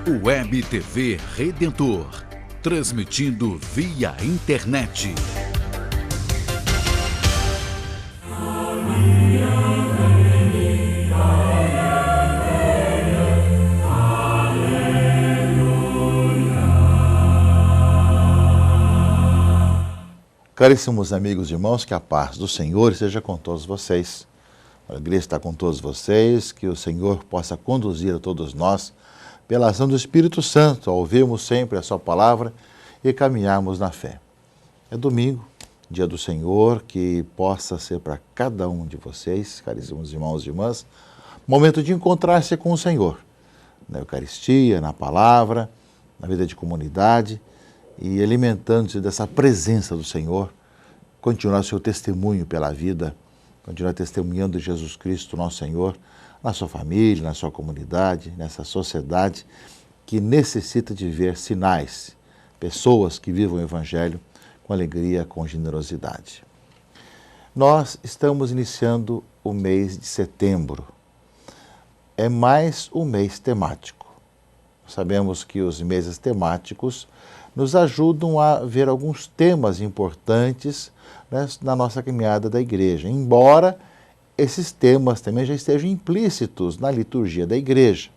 Web TV Redentor, transmitindo via internet. Caríssimos amigos e irmãos, que a paz do Senhor esteja com todos vocês. A alegria está com todos vocês, que o Senhor possa conduzir a todos nós pela ação do Espírito Santo, ao ouvirmos sempre a sua palavra e caminharmos na fé. É domingo, dia do Senhor, que possa ser para cada um de vocês, caríssimos irmãos e irmãs, momento de encontrar-se com o Senhor, na Eucaristia, na palavra, na vida de comunidade, e alimentando-se dessa presença do Senhor, continuar seu testemunho pela vida, continuar testemunhando Jesus Cristo, nosso Senhor, na sua família, na sua comunidade, nessa sociedade que necessita de ver sinais, pessoas que vivam o Evangelho com alegria, com generosidade. Nós estamos iniciando o mês de setembro. É mais um mês temático. Sabemos que os meses temáticos nos ajudam a ver alguns temas importantes, né, na nossa caminhada da igreja, embora esses temas também já estejam implícitos na liturgia da igreja.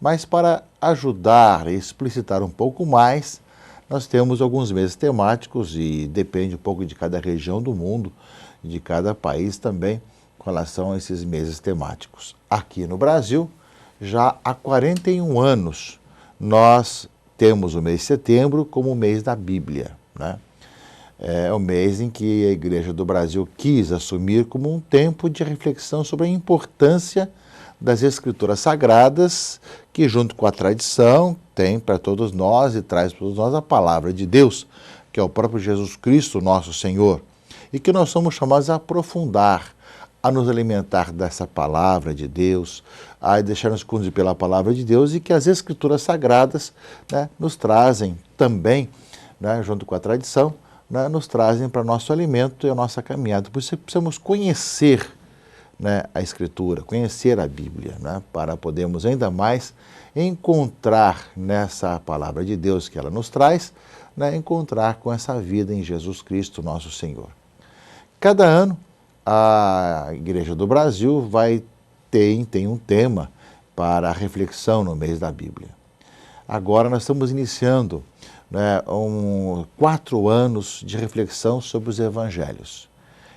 Mas para ajudar e explicitar um pouco mais, nós temos alguns meses temáticos e depende um pouco de cada região do mundo, de cada país também, com relação a esses meses temáticos. Aqui no Brasil, já há 41 anos, nós temos o mês de setembro como o mês da Bíblia, né? É o mês em que a Igreja do Brasil quis assumir como um tempo de reflexão sobre a importância das Escrituras Sagradas, que junto com a tradição tem para todos nós e traz para todos nós a palavra de Deus, que é o próprio Jesus Cristo, nosso Senhor, e que nós somos chamados a aprofundar, a nos alimentar dessa palavra de Deus, a deixar-nos conduzir pela palavra de Deus, e que as Escrituras Sagradas, né, nos trazem também, né, junto com a tradição, né, nos trazem para nosso alimento e a nossa caminhada. Por isso precisamos conhecer, né, a Escritura, conhecer a Bíblia, né, para podermos ainda mais encontrar nessa palavra de Deus que ela nos traz, né, encontrar com essa vida em Jesus Cristo, nosso Senhor. Cada ano, a Igreja do Brasil tem um tema para a reflexão no mês da Bíblia. Agora nós estamos iniciando, né, 4 anos de reflexão sobre os Evangelhos.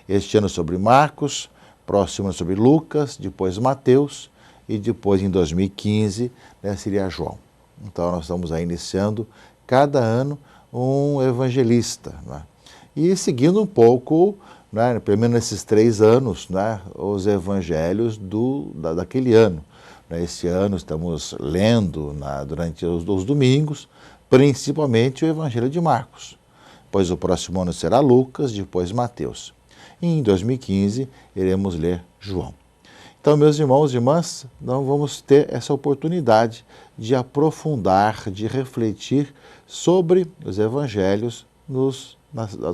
Este ano sobre Marcos, próximo ano sobre Lucas, depois Mateus e depois em 2015, né, seria João. Então nós estamos aí iniciando cada ano um evangelista, né, e seguindo um pouco, né, pelo menos nesses 3 anos, né, os evangelhos daquele ano. Esse ano estamos lendo durante os domingos, principalmente o Evangelho de Marcos. Depois o próximo ano será Lucas, depois Mateus. E em 2015 iremos ler João. Então, meus irmãos e irmãs, nós vamos ter essa oportunidade de aprofundar, de refletir sobre os evangelhos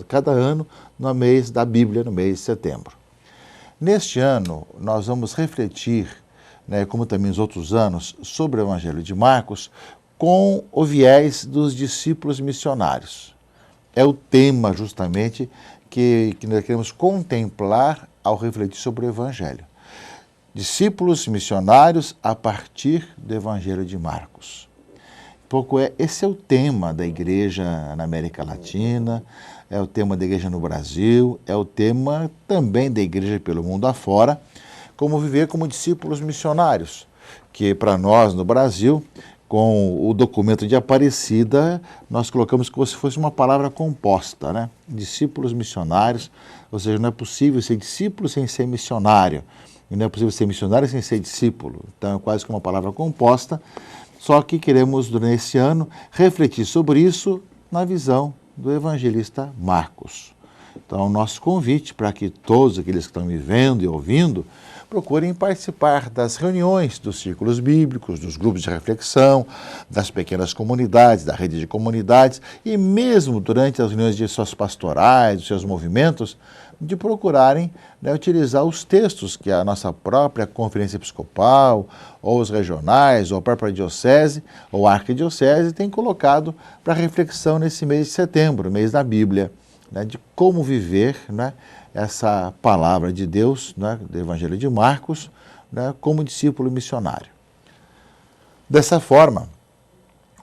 cada ano no mês da Bíblia, no mês de setembro. Neste ano, nós vamos refletir, né, como também nos outros anos, sobre o Evangelho de Marcos, com o viés dos discípulos missionários. É o tema, justamente, que nós queremos contemplar ao refletir sobre o Evangelho. Discípulos missionários a partir do Evangelho de Marcos. Esse é o tema da igreja na América Latina, é o tema da igreja no Brasil, é o tema também da igreja pelo mundo afora, como viver como discípulos missionários, que para nós no Brasil, com o documento de Aparecida, nós colocamos como se fosse uma palavra composta, né? Discípulos missionários, ou seja, não é possível ser discípulo sem ser missionário, e não é possível ser missionário sem ser discípulo. Então é quase que uma palavra composta, só que queremos, durante esse ano, refletir sobre isso na visão do evangelista Marcos. Então, o nosso convite para que todos aqueles que estão me vendo e ouvindo, procurem participar das reuniões dos círculos bíblicos, dos grupos de reflexão, das pequenas comunidades, da rede de comunidades e mesmo durante as reuniões de suas pastorais, dos seus movimentos, de procurarem, né, utilizar os textos que a nossa própria conferência episcopal, ou os regionais, ou a própria diocese, ou a arquidiocese, tem colocado para reflexão nesse mês de setembro, mês da Bíblia, né, de como viver, né, essa palavra de Deus, né, do Evangelho de Marcos, né, como discípulo missionário. Dessa forma,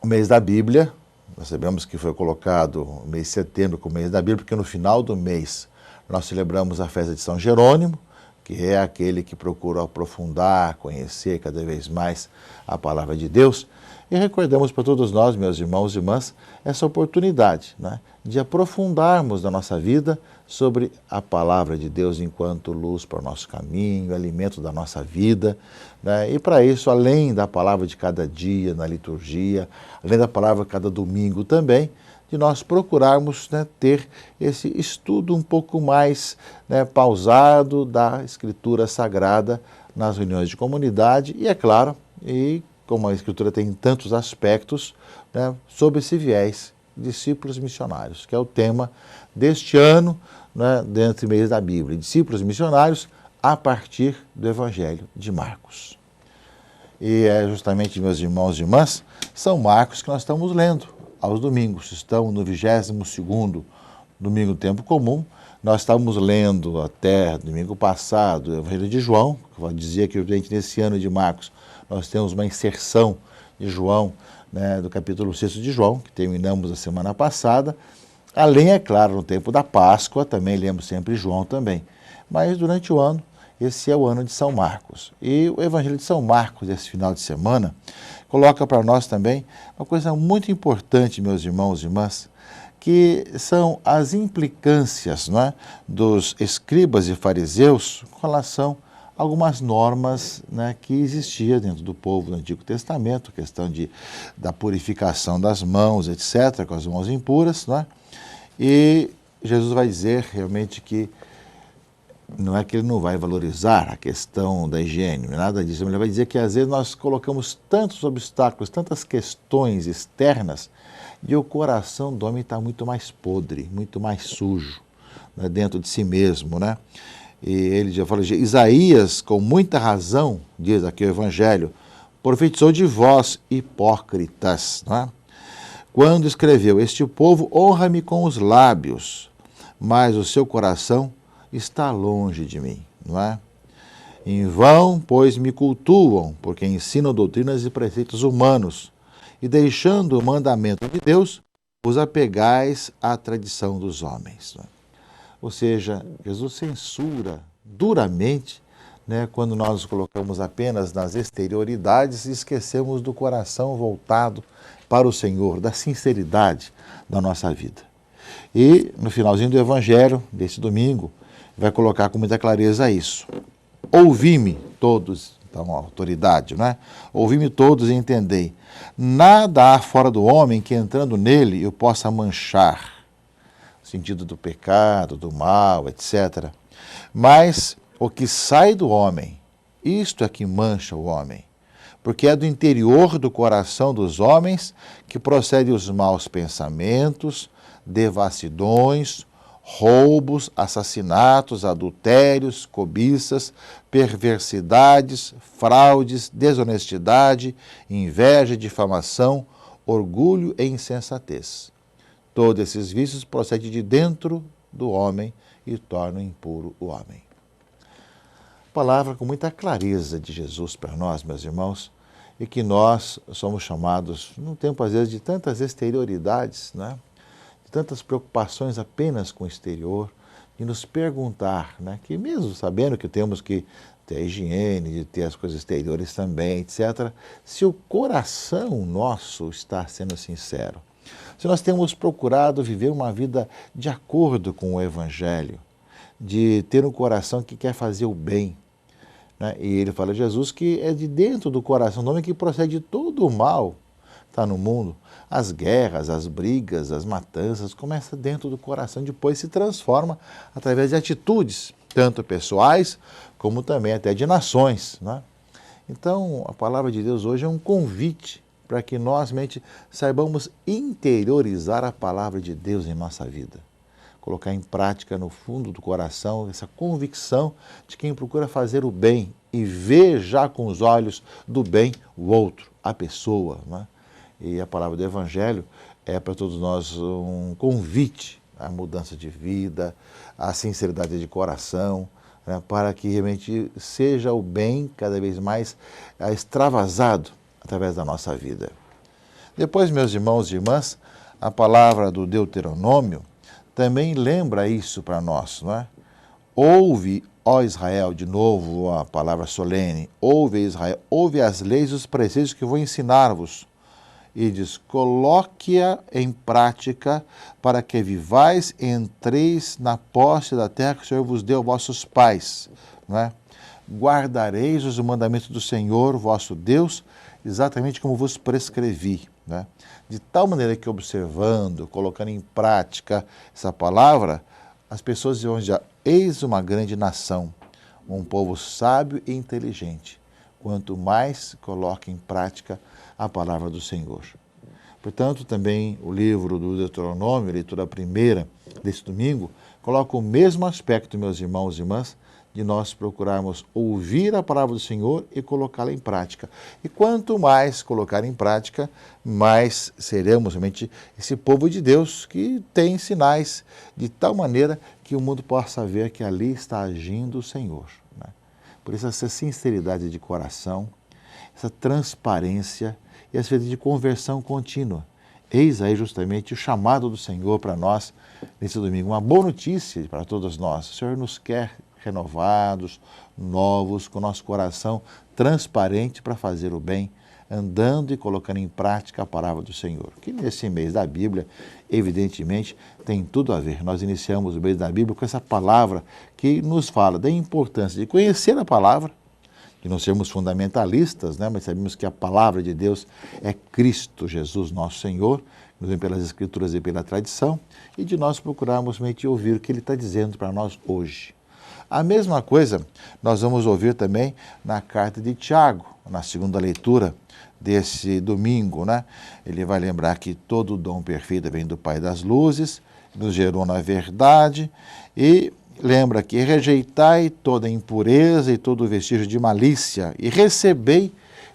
o mês da Bíblia, nós sabemos que foi colocado o mês de setembro como mês da Bíblia, porque no final do mês nós celebramos a festa de São Jerônimo, que é aquele que procura aprofundar, conhecer cada vez mais a palavra de Deus. E recordamos para todos nós, meus irmãos e irmãs, essa oportunidade, né, de aprofundarmos na nossa vida sobre a palavra de Deus enquanto luz para o nosso caminho, alimento da nossa vida, né? E para isso, além da palavra de cada dia na liturgia, além da palavra cada domingo também, de nós procurarmos, né, ter esse estudo um pouco mais, né, pausado da Escritura Sagrada nas reuniões de comunidade e, é claro, e como a Escritura tem tantos aspectos, né, sob esse viés, discípulos missionários, que é o tema deste ano, né, dentro do mês da Bíblia. Discípulos missionários a partir do Evangelho de Marcos. E é justamente, meus irmãos e irmãs, São Marcos que nós estamos lendo aos domingos. Estamos no 22º domingo do tempo comum. Nós estávamos lendo até domingo passado o Evangelho de João, que eu dizia que nesse ano de Marcos nós temos uma inserção de João, né, do capítulo 6 de João, que terminamos a semana passada. Além, é claro, no tempo da Páscoa, também lemos sempre João também. Mas durante o ano, esse é o ano de São Marcos. E o Evangelho de São Marcos, esse final de semana, coloca para nós também uma coisa muito importante, meus irmãos e irmãs, que são as implicâncias, não é, dos escribas e fariseus com relação a algumas normas, né, que existiam dentro do povo do Antigo Testamento, questão da purificação das mãos, etc., com as mãos impuras, não é? E Jesus vai dizer realmente que não é que ele não vai valorizar a questão da higiene, não é nada disso, mas ele vai dizer que às vezes nós colocamos tantos obstáculos, tantas questões externas, e o coração do homem está muito mais podre, muito mais sujo, né, dentro de si mesmo, né? E ele já fala, Isaías, com muita razão, diz aqui o Evangelho, profetizou de vós, hipócritas, não é? Quando escreveu, este povo honra-me com os lábios, mas o seu coração está longe de mim, não é? Em vão, pois me cultuam, porque ensinam doutrinas e preceitos humanos, e deixando o mandamento de Deus, vos apegais à tradição dos homens. Não é? Ou seja, Jesus censura duramente, né, quando nós nos colocamos apenas nas exterioridades e esquecemos do coração voltado para o Senhor, da sinceridade da nossa vida. E no finalzinho do Evangelho, desse domingo, vai colocar com muita clareza isso. Ouvi-me todos, então a autoridade, não é? Ouvi-me todos e entendei. Nada há fora do homem que entrando nele eu possa manchar, no sentido do pecado, do mal, etc. Mas o que sai do homem, isto é que mancha o homem. Porque é do interior do coração dos homens que procedem os maus pensamentos, devassidões, roubos, assassinatos, adultérios, cobiças, perversidades, fraudes, desonestidade, inveja, difamação, orgulho e insensatez. Todos esses vícios procedem de dentro do homem e tornam impuro o homem. Palavra com muita clareza de Jesus para nós, meus irmãos, e que nós somos chamados, num tempo às vezes de tantas exterioridades, né? De tantas preocupações apenas com o exterior, de nos perguntar, né? Que mesmo sabendo que temos que ter a higiene, de ter as coisas exteriores também, etc., se o coração nosso está sendo sincero, se nós temos procurado viver uma vida de acordo com o Evangelho, de ter um coração que quer fazer o bem, né? E ele fala, Jesus, que é de dentro do coração do homem que procede todo o mal que está no mundo. As guerras, as brigas, as matanças, começa dentro do coração, depois se transforma através de atitudes, tanto pessoais como também até de nações, né? Então, a palavra de Deus hoje é um convite para que nós mente saibamos interiorizar a palavra de Deus em nossa vida. Colocar em prática no fundo do coração essa convicção de quem procura fazer o bem e ver já com os olhos do bem o outro, a pessoa, né? E a palavra do Evangelho é para todos nós um convite à mudança de vida, à sinceridade de coração, né? Para que realmente seja o bem cada vez mais extravasado através da nossa vida. Depois, meus irmãos e irmãs, a palavra do Deuteronômio também lembra isso para nós, não é? Ouve, ó Israel, de novo a palavra solene, ouve Israel, ouve as leis e os preceitos que vou ensinar-vos. E diz, coloque-a em prática para que vivais e entreis na posse da terra que o Senhor vos deu, vossos pais, não é? Guardareis os mandamentos do Senhor, vosso Deus, exatamente como vos prescrevi, né? De tal maneira que observando, colocando em prática essa palavra, as pessoas vão dizer, eis uma grande nação, um povo sábio e inteligente, quanto mais coloca em prática a palavra do Senhor. Portanto, também o livro do Deuteronômio, a leitura primeira desse domingo, coloca o mesmo aspecto, meus irmãos e irmãs, de nós procurarmos ouvir a palavra do Senhor e colocá-la em prática. E quanto mais colocar em prática, mais seremos realmente esse povo de Deus que tem sinais de tal maneira que o mundo possa ver que ali está agindo o Senhor, né? Por isso essa sinceridade de coração, essa transparência e essa vida de conversão contínua. Eis aí justamente o chamado do Senhor para nós nesse domingo. Uma boa notícia para todos nós. O Senhor nos quer renovados, novos, com nosso coração transparente para fazer o bem, andando e colocando em prática a palavra do Senhor. Que nesse mês da Bíblia, evidentemente, tem tudo a ver. Nós iniciamos o mês da Bíblia com essa palavra que nos fala da importância de conhecer a palavra, de não sermos fundamentalistas, né? Mas sabemos que a palavra de Deus é Cristo Jesus, nosso Senhor, nos vem pelas Escrituras e pela tradição, e de nós procurarmos realmente ouvir o que Ele está dizendo para nós hoje. A mesma coisa nós vamos ouvir também na carta de Tiago, na segunda leitura desse domingo, né? Ele vai lembrar que todo dom perfeito vem do Pai das luzes, nos gerou na verdade, e lembra que rejeitai toda impureza e todo vestígio de malícia, e recebei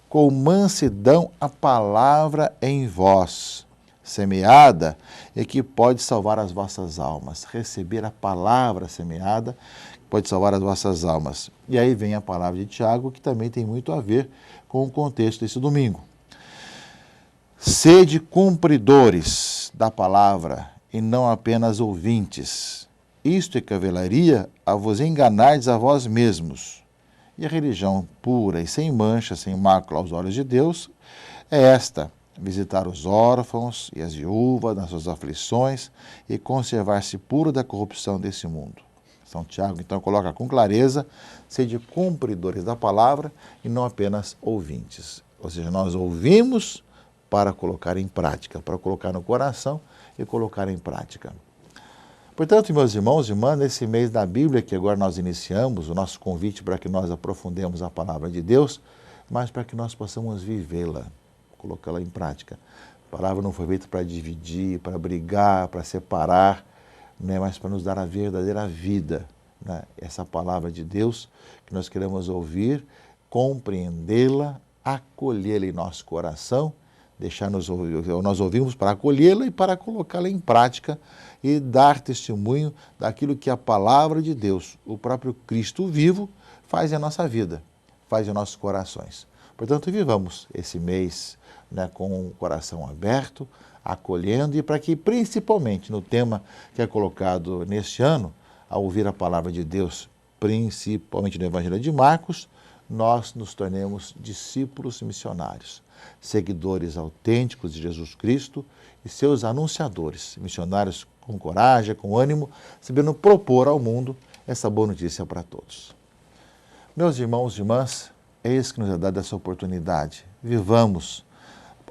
com mansidão a palavra em vós, semeada, e que pode salvar as vossas almas. Receber a palavra semeada pode salvar as vossas almas. E aí vem a palavra de Tiago, que também tem muito a ver com o contexto desse domingo. Sede cumpridores da palavra, e não apenas ouvintes. Isto equivaleria a vos enganardes a vós mesmos. E a religião pura e sem mancha, sem mácula aos olhos de Deus, é esta: visitar os órfãos e as viúvas nas suas aflições e conservar-se puro da corrupção desse mundo. São Tiago, então, coloca com clareza, sede cumpridores da palavra e não apenas ouvintes. Ou seja, nós ouvimos para colocar em prática, para colocar no coração e colocar em prática. Portanto, meus irmãos e irmãs, nesse mês da Bíblia que agora nós iniciamos, o nosso convite para que nós aprofundemos a palavra de Deus, mas para que nós possamos vivê-la, colocá-la em prática. A palavra não foi feita para dividir, para brigar, para separar, né, mas para nos dar a verdadeira vida, né? Essa palavra de Deus que nós queremos ouvir, compreendê-la, acolhê-la em nosso coração, nós ouvimos para acolhê-la e para colocá-la em prática e dar testemunho daquilo que a palavra de Deus, o próprio Cristo vivo, faz em nossa vida, faz em nossos corações. Portanto, vivamos esse mês, né, com o coração aberto, acolhendo, e para que, principalmente no tema que é colocado neste ano, ao ouvir a palavra de Deus, principalmente no Evangelho de Marcos, nós nos tornemos discípulos missionários, seguidores autênticos de Jesus Cristo e seus anunciadores, missionários com coragem, com ânimo, sabendo propor ao mundo essa boa notícia para todos. Meus irmãos e irmãs, eis que nos é dada essa oportunidade. Vivamos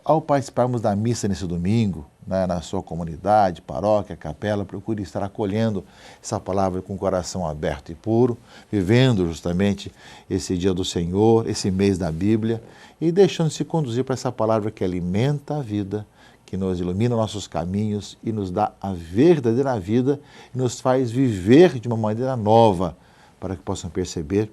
ao participarmos da missa nesse domingo, né, na sua comunidade, paróquia, capela, procure estar acolhendo essa palavra com o coração aberto e puro, vivendo justamente esse dia do Senhor, esse mês da Bíblia, e deixando-se conduzir para essa palavra que alimenta a vida, que nos ilumina nossos caminhos e nos dá a verdadeira vida e nos faz viver de uma maneira nova, para que possam perceber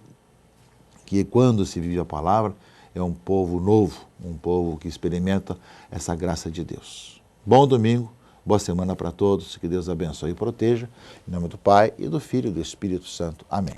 que quando se vive a palavra, é um povo novo, um povo que experimenta essa graça de Deus. Bom domingo, boa semana para todos, que Deus abençoe e proteja. Em nome do Pai, e do Filho e do Espírito Santo. Amém.